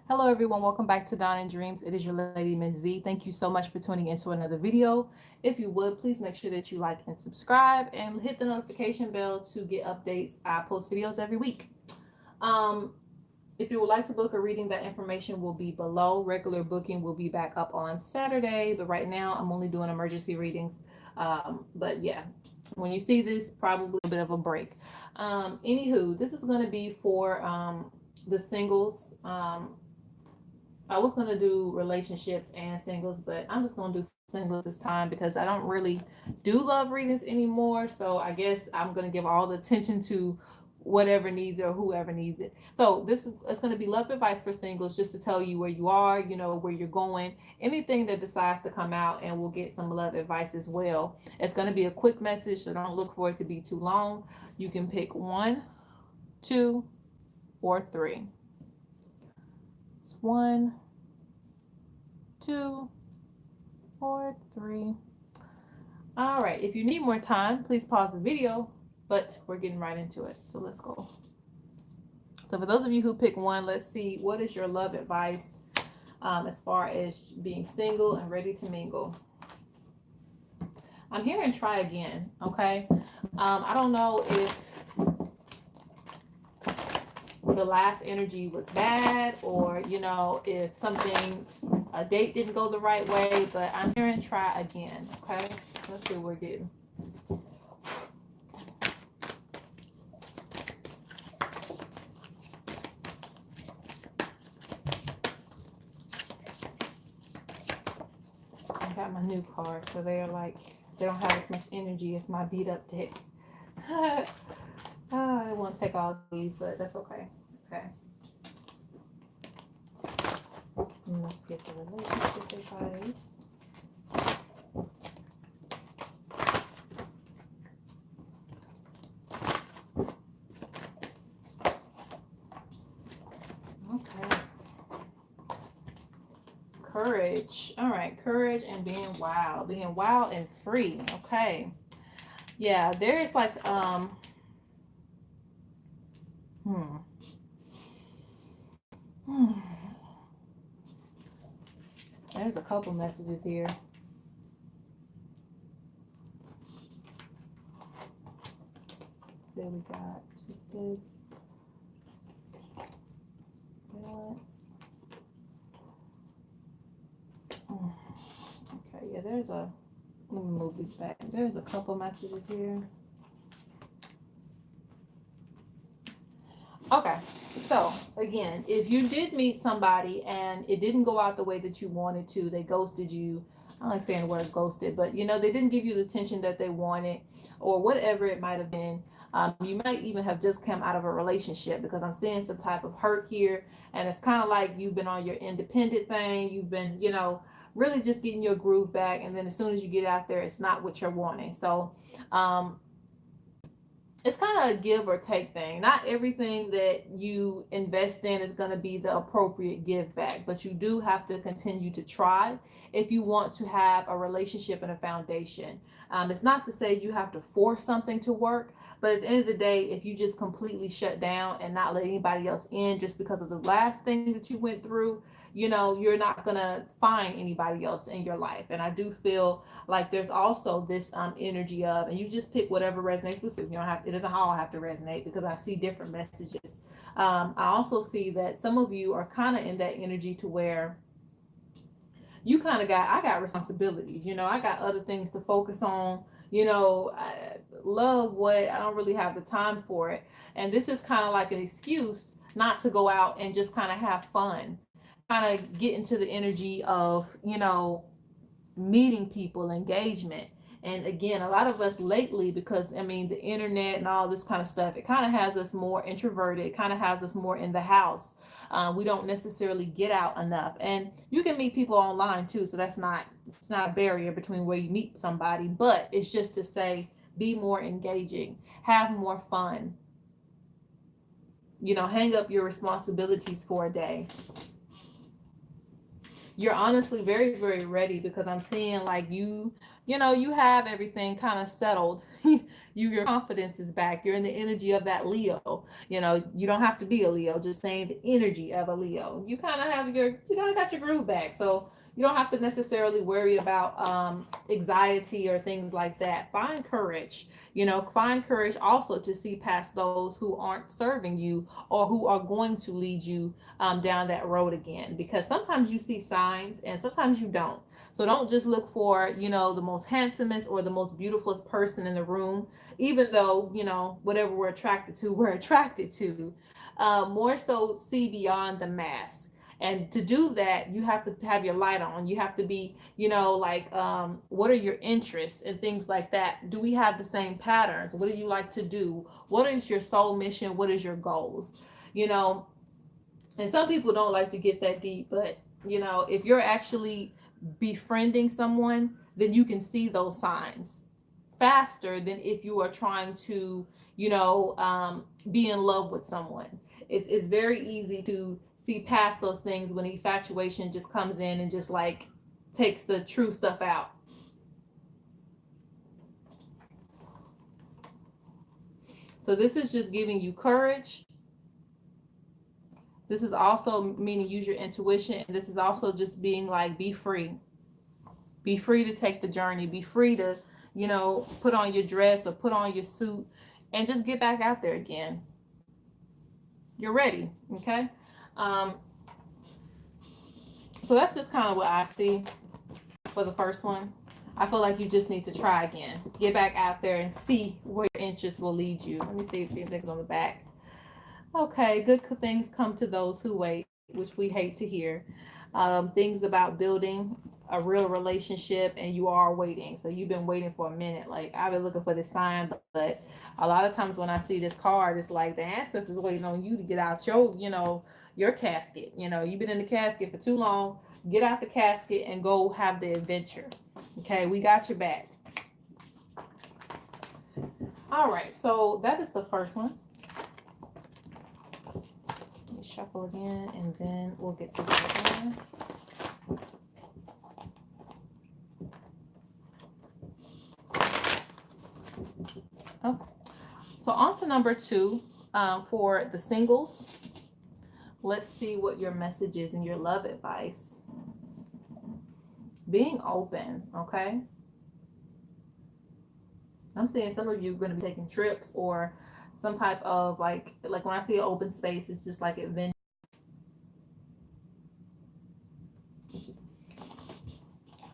Hello, everyone. Welcome back to Dawn and Dreams. It is your lady, Ms.Z. Thank you so much for tuning into another video. If you would, please make sure that you like and subscribe and hit the notification bell to get updates. I post videos every week. Um, if you would like to book a reading, that information will be below. Regular booking will be back up on Saturday, but right now I'm only doing emergency readings. But yeah, when you see this, probably a bit of a break. Anywho, this is going to be for the singles. I was gonna do relationships and singles, but I'm just gonna do singles this time because I don't really do love readings anymore. So I guess I'm gonna give all the attention to whatever needs it or whoever needs it. So this is it's gonna be love advice for singles, just to tell you where you are, where you're going, anything that decides to come out, and we'll get some love advice as well. It's gonna be a quick message, so don't look for it to be too long. You can pick one, two, or three. It's one, two, or three. All right, if you need more time, please pause the video, but we're getting right into it. So let's go. So for those of you who pick one, let's see, what is your love advice as far as being single and ready to mingle? I'm hearing try again, okay? I don't know if the last energy was bad, or if a date didn't go the right way, but I'm hearing try again. Okay, let's see what we're getting. I got my new card, so they don't have as much energy as my beat up deck. I won't take all these, but that's okay. Okay. And let's get the relationship advice. Okay. Courage. All right. Courage and being wild. Being wild and free. Okay. Yeah, there's There's a couple messages here. So we got justice, balance. Okay, yeah, let me move this back. There's a couple messages here. Okay, so again, if you did meet somebody and it didn't go out the way that you wanted to, they ghosted you. I don't like saying the word ghosted, but they didn't give you the attention that they wanted, or whatever it might have been. You might even have just come out of a relationship, because I'm seeing some type of hurt here, and it's kind of like you've been on your independent thing. You've been, really just getting your groove back, and then as soon as you get out there, it's not what you're wanting. So, it's kind of a give or take thing. Not everything that you invest in is going to be the appropriate give back, but you do have to continue to try if you want to have a relationship and a foundation. It's not to say you have to force something to work, but at the end of the day, if you just completely shut down and not let anybody else in just because of the last thing that you went through, you're not going to find anybody else in your life. And I do feel like there's also this energy of, and you just pick whatever resonates with you. You don't have, it doesn't all have to resonate, because I see different messages. I also see that some of you are kind of in that energy to where you kind of I got responsibilities, I got other things to focus on, I love what, I don't really have the time for it. And this is kind of like an excuse not to go out and just kind of have fun, kind of get into the energy of, meeting people, engagement. And again, a lot of us lately, because the internet and all this kind of stuff, it kind of has us more introverted. It kind of has us more in the house. We don't necessarily get out enough. And you can meet people online too, so it's not a barrier between where you meet somebody, but it's just to say, be more engaging, have more fun, hang up your responsibilities for a day. You're honestly very, very ready, because I'm seeing like you have everything kind of settled. your confidence is back. You're in the energy of that Leo. You know, you don't have to be a Leo, just saying the energy of a Leo. You kind of have you kind of got your groove back. So you don't have to necessarily worry about anxiety or things like that. Find courage. You know, find courage also to see past those who aren't serving you or who are going to lead you down that road again. Because sometimes you see signs and sometimes you don't. So don't just look for, you know, the most handsomest or the most beautiful person in the room, even though, you know, whatever we're attracted to, we're attracted to. More so see beyond the mask. And to do that, you have to have your light on. You have to be, you know, like, what are your interests and things like that? Do we have the same patterns? What do you like to do? What is your soul mission? What is your goals? You know, and some people don't like to get that deep, but, you know, if you're actually befriending someone, then you can see those signs faster than if you are trying to, you know, be in love with someone. It's very easy to see past those things when infatuation just comes in and just like takes the true stuff out. So this is just giving you courage. This is also meaning use your intuition. And this is also just being like, be free. Be free to take the journey. Be free to, you know, put on your dress or put on your suit and just get back out there again. You're ready. Okay. So that's just kind of what I see for the first one. I feel like you just need to try again. Get back out there and see where your interests will lead you. Let me see if anything's on the back. Okay, good things come to those who wait, which we hate to hear. Things about building a real relationship and you are waiting. So you've been waiting for a minute. Like, I've been looking for this sign, but a lot of times when I see this card, it's like the ancestors waiting on you to get out your, you know, your casket. You know, you've been in the casket for too long. Get out the casket and go have the adventure. Okay, we got your back. All right, so that is the first one. Let me shuffle again, and then we'll get to the second one. Okay, so on to number 2 for the singles. Let's see what your message is and your love advice. Being open, okay? I'm seeing some of you are going to be taking trips or some type of like when I see an open space, it's just like adventure.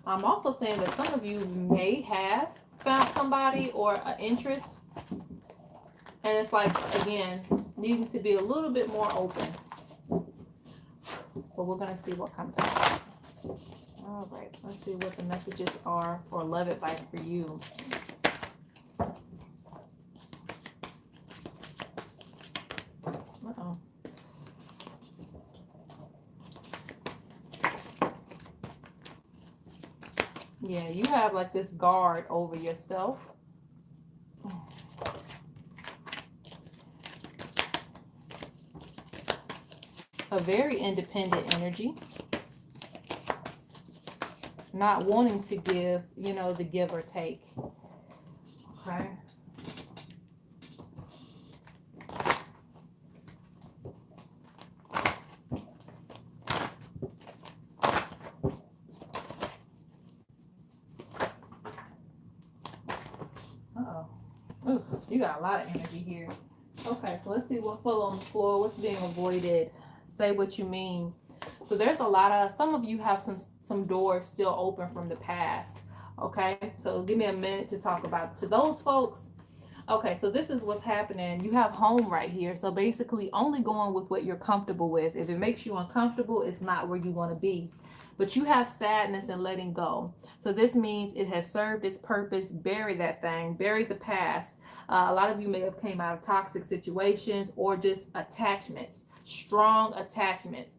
I'm also saying that some of you may have found somebody or an interest, and it's like, again, needing to be a little bit more open. But we're going to see what comes out. All right, let's see what the messages are for love advice for you. Uh-oh. Yeah, you have like this guard over yourself. A very independent energy. Not wanting to give, you know, the give or take. Okay. Uh-oh. Ooh, you got a lot of energy here. Okay, so let's see what fell on the floor. What's being avoided? Say what you mean. So there's a lot of, some of you have some doors still open from the past. Okay, so give me a minute to talk about to those folks. Okay, so this is what's happening. You have home right here. So basically only going with what you're comfortable with. If it makes you uncomfortable, it's not where you want to be. But you have sadness and letting go. So this means it has served its purpose. Bury that thing. Bury the past. A lot of you may have came out of toxic situations or just attachments. Strong attachments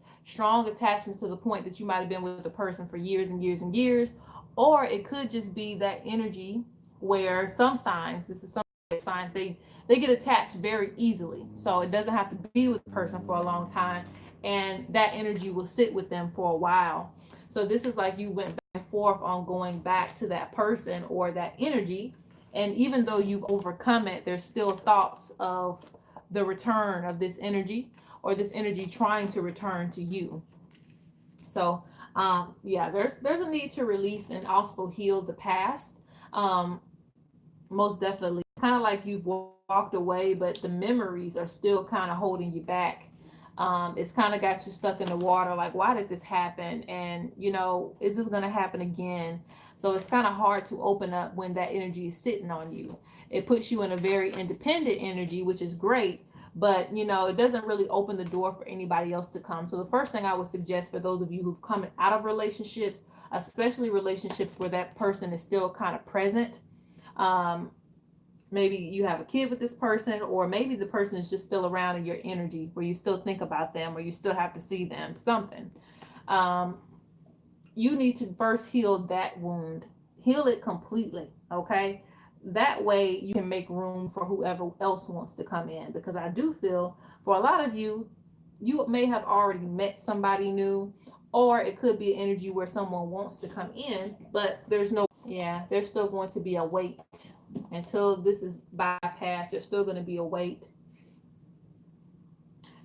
to the point that you might have been with the person for years and years and years. Or it could just be that energy where some signs, this is some signs, they get attached very easily. So it doesn't have to be with the person for a long time. And that energy will sit with them for a while. So this is like you went back and forth on going back to that person or that energy. And even though you've overcome it, there's still thoughts of the return of this energy, or this energy trying to return to you. So yeah, there's a need to release and also heal the past. Um, most definitely. Kind of like you've walked away, but the memories are still kind of holding you back. It's kind of got you stuck in the water. Like, why did this happen? And, is this going to happen again? So it's kind of hard to open up when that energy is sitting on you. It puts you in a very independent energy, which is great, but it doesn't really open the door for anybody else to come. So the first thing I would suggest for those of you who've come out of relationships, especially relationships where that person is still kind of present, um, maybe you have a kid with this person, or maybe the person is just still around in your energy where you still think about them, or you still have to see them, something. um, you need to first heal that wound, heal it completely, okay? That way you can make room for whoever else wants to come in, because I do feel for a lot of you, you may have already met somebody new, or it could be an energy where someone wants to come in, but there's still going to be a wait until this is bypassed. There's still going to be a wait.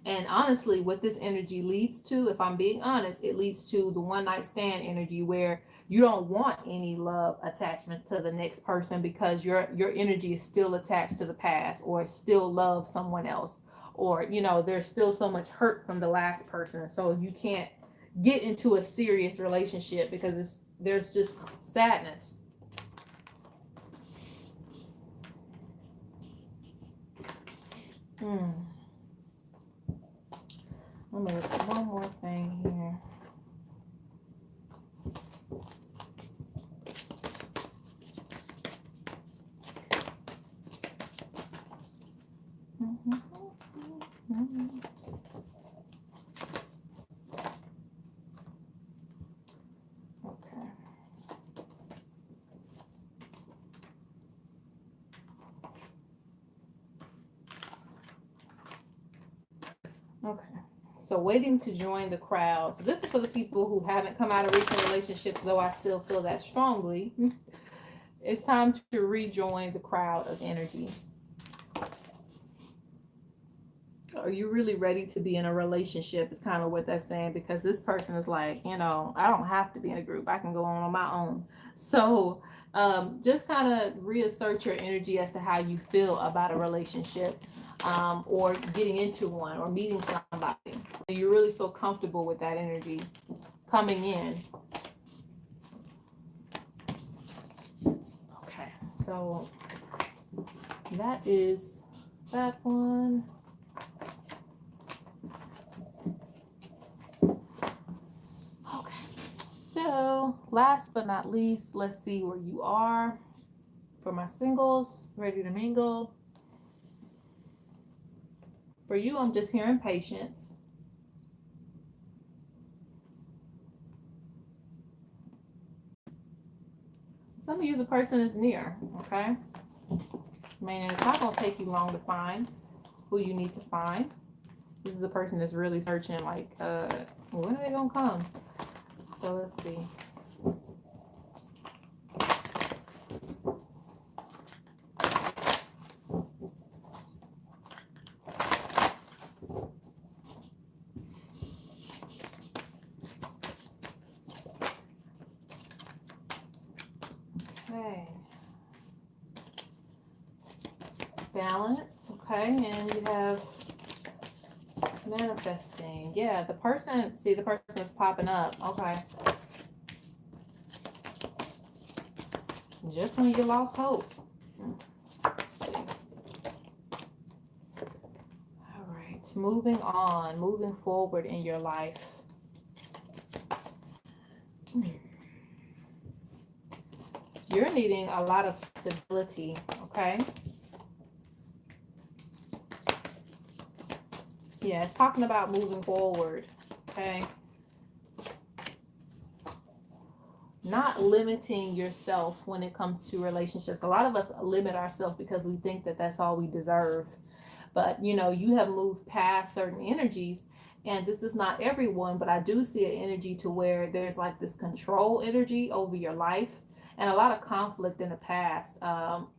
And honestly, what this energy leads to, if I'm being honest, it leads to the one night stand energy, where you don't want any love attachments to the next person, because your energy is still attached to the past, or still love someone else, or there's still so much hurt from the last person, so you can't get into a serious relationship because there's just sadness. Let me look at one more thing here. Okay. Okay. So waiting to join the crowd. So this is for the people who haven't come out of recent relationships, though I still feel that strongly. It's time to rejoin the crowd of energy. Are you really ready to be in a relationship? Is kind of what that's saying, because this person is like, I don't have to be in a group. I can go on my own. So just kind of reassert your energy as to how you feel about a relationship, or getting into one, or meeting somebody. You really feel comfortable with that energy coming in. Okay, so that is that one. Okay, so last but not least, let's see where you are for my singles, ready to mingle. For you, I'm just hearing patience. Some of you, the person is near, okay? Meaning it's not going to take you long to find who you need to find. This is a person that's really searching, like, when are they going to come? So let's see. Okay. Balance, okay, and you have manifesting. Yeah, the person is popping up, okay. Just when you lost hope. Let's see. All right, moving on, moving forward in your life. You're needing a lot of stability, okay? Yeah, it's talking about moving forward, okay? Not limiting yourself when it comes to relationships. A lot of us limit ourselves because we think that that's all we deserve. But, you have moved past certain energies, and this is not everyone, but I do see an energy to where there's like this control energy over your life. and a lot of conflict in the past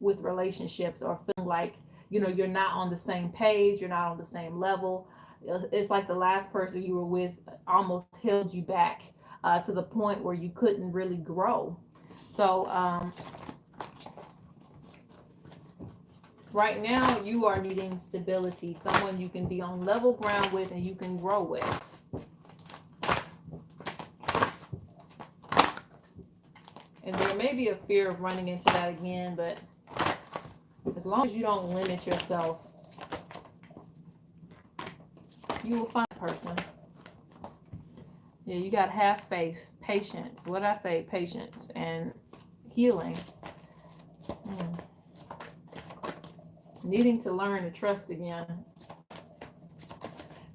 with relationships, or feeling like, you're not on the same page, you're not on the same level. It's like the last person you were with almost held you back to the point where you couldn't really grow. So right now you are needing stability, someone you can be on level ground with and you can grow with. And there may be a fear of running into that again, but as long as you don't limit yourself, you will find a person. Yeah, you got to have faith, patience. What did I say? Patience and healing. Needing to learn to trust again.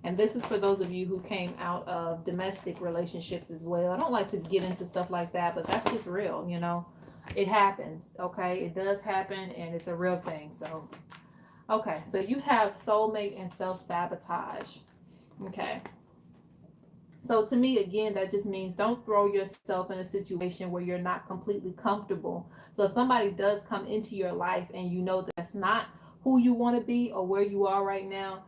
And this is for those of you who came out of domestic relationships as well. I don't like to get into stuff like that, but that's just real, It happens, okay? It does happen, and it's a real thing. So, okay, so you have soulmate and self-sabotage. Okay. So to me, again, that just means don't throw yourself in a situation where you're not completely comfortable. So if somebody does come into your life and you know that's not who you want to be or where you are right now,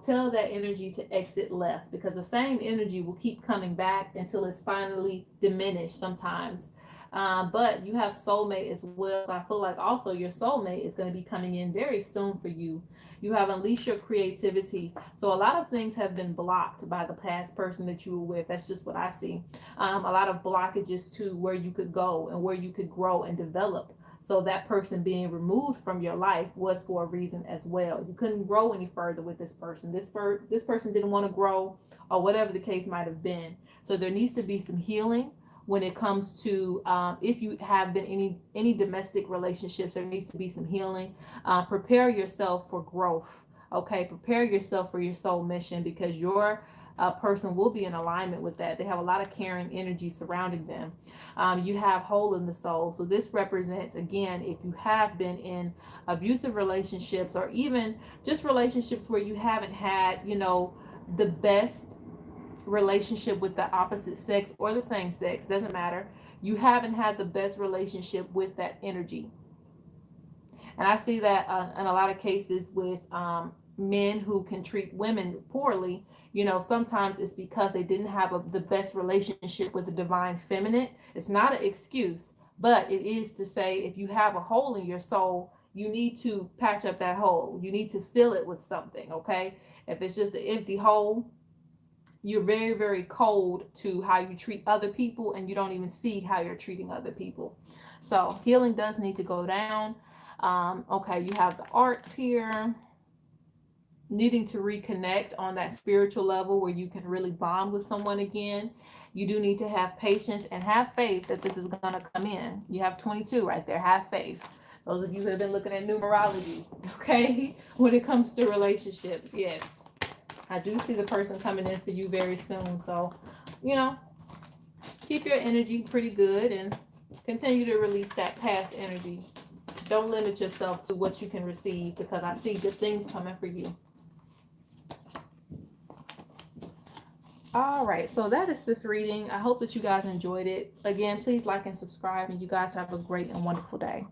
tell that energy to exit left, because the same energy will keep coming back until it's finally diminished sometimes. But you have soulmate as well. So I feel like also your soulmate is going to be coming in very soon for you. You have unleashed your creativity. So a lot of things have been blocked by the past person that you were with. That's just what I see. A lot of blockages to where you could go and where you could grow and develop. So that person being removed from your life was for a reason as well. You couldn't grow any further with this person. This person didn't want to grow, or whatever the case might have been. So there needs to be some healing when it comes to if you have been any domestic relationships. There needs to be some healing. Prepare yourself for growth. Okay, prepare yourself for your soul mission, because your person will be in alignment with that. They have a lot of caring energy surrounding them. You have whole in the soul. So this represents, again, if you have been in abusive relationships, or even just relationships where you haven't had, the best relationship with the opposite sex or the same sex, doesn't matter. You haven't had the best relationship with that energy. And I see that in a lot of cases with men who can treat women poorly. Sometimes it's because they didn't have the best relationship with the divine feminine. It's not an excuse, but it is to say, if you have a hole in your soul, you need to patch up that hole. You need to fill it with something, okay? If it's just an empty hole, you're very, very cold to how you treat other people, and you don't even see how you're treating other people. So healing does need to go down. Okay, you have the arts here. Needing to reconnect on that spiritual level where you can really bond with someone again. You do need to have patience and have faith that this is going to come in. You have 22 right there. Have faith. Those of you who have been looking at numerology, okay, when it comes to relationships, yes, I do see the person coming in for you very soon. So, keep your energy pretty good and continue to release that past energy. Don't limit yourself to what you can receive, because I see good things coming for you. All right, so that is this reading. I hope that you guys enjoyed it. Again, please like and subscribe, and you guys have a great and wonderful day.